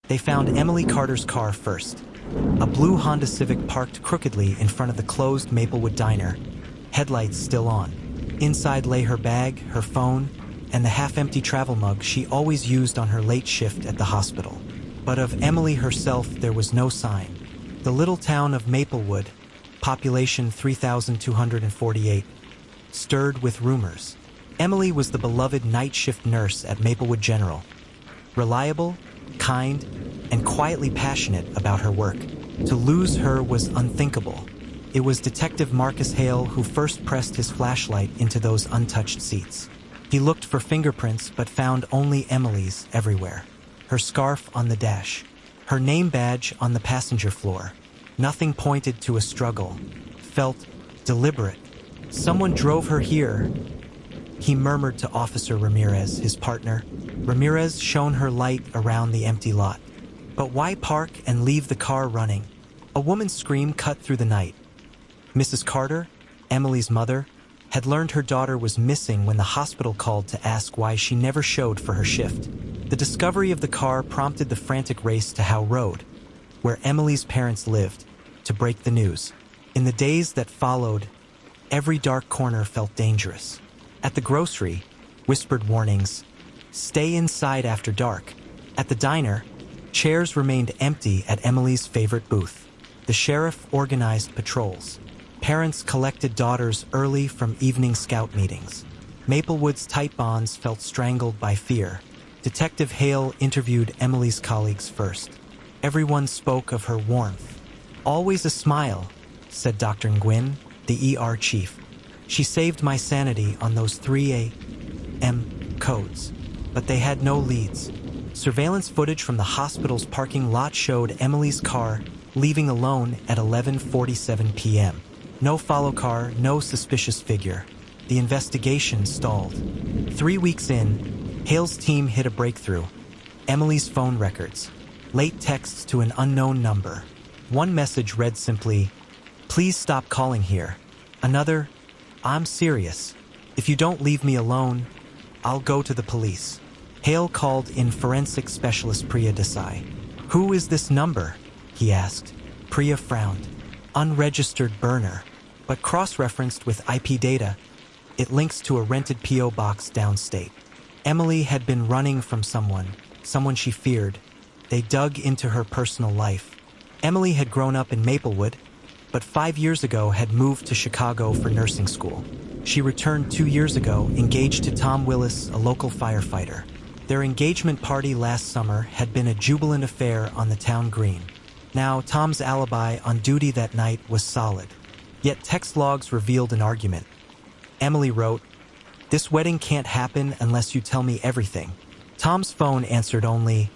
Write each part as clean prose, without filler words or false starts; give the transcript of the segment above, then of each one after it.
They found Emily Carter's car first. A blue Honda Civic parked crookedly in front of the closed Maplewood diner, headlights still on. Inside lay her bag, her phone, and the half-empty travel mug she always used on her late shift at the hospital. But of Emily herself there was no sign. The little town of Maplewood, population 3,248, stirred with rumors. Emily was the beloved night shift nurse at Maplewood General. Reliable, kind, and quietly passionate about her work. To lose her was unthinkable. It was Detective Marcus Hale who first pressed his flashlight into those untouched seats. He looked for fingerprints but found only Emily's everywhere. Her scarf on the dash, her name badge on the passenger floor. Nothing pointed to a struggle. Felt deliberate. Someone drove her here, he murmured to Officer Ramirez, his partner. Ramirez shone her light around the empty lot. But why park and leave the car running? A woman's scream cut through the night. Mrs. Carter, Emily's mother, had learned her daughter was missing when the hospital called to ask why she never showed for her shift. The discovery of the car prompted the frantic race to Howe Road, where Emily's parents lived, to break the news. In the days that followed, every dark corner felt dangerous. At the grocery, whispered warnings, "Stay inside after dark." At the diner, chairs remained empty at Emily's favorite booth. The sheriff organized patrols. Parents collected daughters early from evening scout meetings. Maplewood's tight bonds felt strangled by fear. Detective Hale interviewed Emily's colleagues first. Everyone spoke of her warmth. "Always a smile," said Dr. Nguyen, the ER chief. "She saved my sanity on those 3 a.m. codes." But they had no leads. Surveillance footage from the hospital's parking lot showed Emily's car leaving alone at 11:47 p.m. No follow car, no suspicious figure. The investigation stalled. 3 weeks in, Hale's team hit a breakthrough. Emily's phone records. Late texts to an unknown number. One message read simply, "Please stop calling here." Another, "I'm serious. If you don't leave me alone, I'll go to the police." Hale called in forensic specialist Priya Desai. "Who is this number?" he asked. Priya frowned. "Unregistered burner," but cross-referenced with IP data, it links to a rented P.O. box downstate. Emily had been running from someone she feared. They dug into her personal life. Emily had grown up in Maplewood, but 5 years ago had moved to Chicago for nursing school. She returned 2 years ago, engaged to Tom Willis, a local firefighter. Their engagement party last summer had been a jubilant affair on the town green. Now, Tom's alibi on duty that night was solid. Yet text logs revealed an argument. Emily wrote, "This wedding can't happen unless you tell me everything." Tom's phone answered only,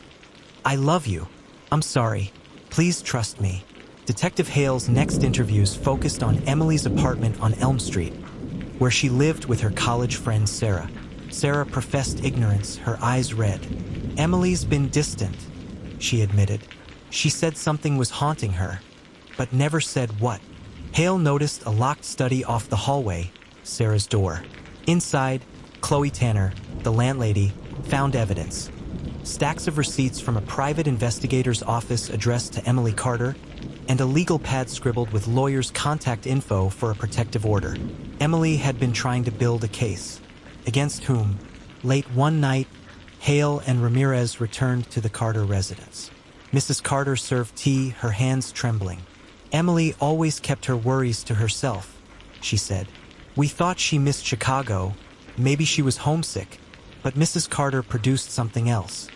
"I love you. I'm sorry. Please trust me." Detective Hale's next interviews focused on Emily's apartment on Elm Street, where she lived with her college friend Sarah. Sarah professed ignorance, her eyes red. "Emily's been distant," she admitted. She said something was haunting her, but never said what. Hale noticed a locked study off the hallway, Sarah's door. Inside, Chloe Tanner, the landlady, found evidence. Stacks of receipts from a private investigator's office addressed to Emily Carter, and a legal pad scribbled with lawyers' contact info for a protective order. Emily had been trying to build a case. Against whom? Late one night, Hale and Ramirez returned to the Carter residence. Mrs. Carter served tea, her hands trembling. "Emily always kept her worries to herself," she said. "We thought she missed Chicago. Maybe she was homesick." But Mrs. Carter produced something else.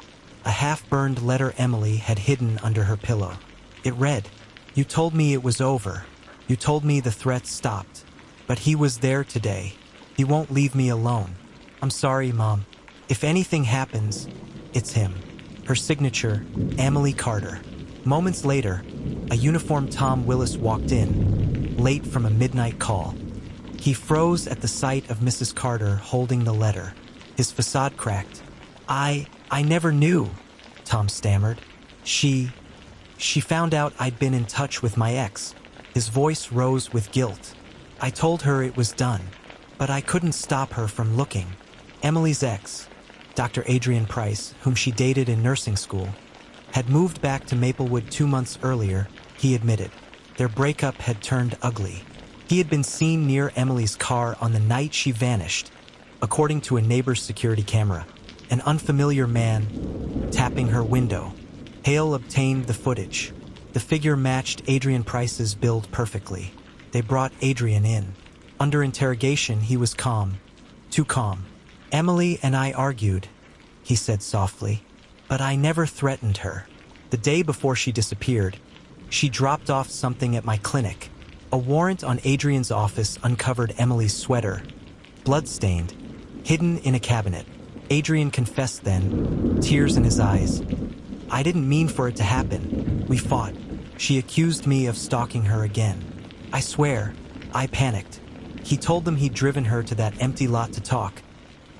A half-burned letter Emily had hidden under her pillow. It read, "You told me it was over. You told me the threats stopped. But he was there today. He won't leave me alone. I'm sorry, Mom. If anything happens, it's him." Her signature, Emily Carter. Moments later, a uniformed Tom Willis walked in, late from a midnight call. He froze at the sight of Mrs. Carter holding the letter. His facade cracked. I never knew," Tom stammered. She found out I'd been in touch with my ex." His voice rose with guilt. "I told her it was done, but I couldn't stop her from looking." Emily's ex, Dr. Adrian Price, whom she dated in nursing school, had moved back to Maplewood 2 months earlier, he admitted. Their breakup had turned ugly. He had been seen near Emily's car on the night she vanished, according to a neighbor's security camera. An unfamiliar man tapping her window. Hale obtained the footage. The figure matched Adrian Price's build perfectly. They brought Adrian in. Under interrogation, he was calm. Too calm. "Emily and I argued," he said softly, "but I never threatened her. The day before she disappeared, she dropped off something at my clinic. A warrant on Adrian's office uncovered Emily's sweater, blood-stained, hidden in a cabinet. Adrian confessed then, tears in his eyes. I didn't mean for it to happen. We fought. She accused me of stalking her again. I swear, I panicked. He told them he'd driven her to that empty lot to talk,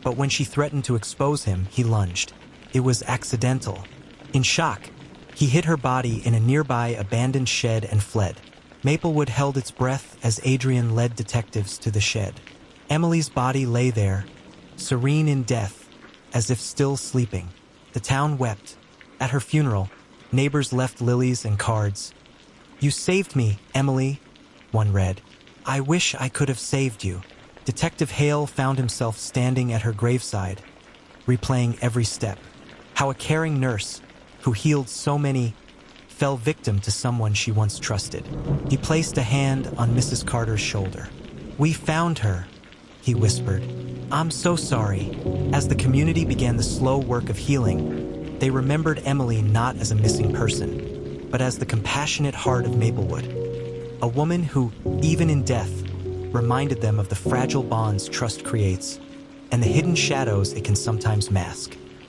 but when she threatened to expose him, he lunged. It was accidental. In shock, he hid her body in a nearby abandoned shed and fled. Maplewood held its breath as Adrian led detectives to the shed. Emily's body lay there, serene in death, as if still sleeping. The town wept. At her funeral, neighbors left lilies and cards. "You saved me, Emily," one read. "I wish I could have saved you." Detective Hale found himself standing at her graveside, replaying every step. How a caring nurse, who healed so many, fell victim to someone she once trusted. He placed a hand on Mrs. Carter's shoulder. "We found her," he whispered. "I'm so sorry." As the community began the slow work of healing, they remembered Emily not as a missing person, but as the compassionate heart of Maplewood. A woman who, even in death, reminded them of the fragile bonds trust creates and the hidden shadows it can sometimes mask.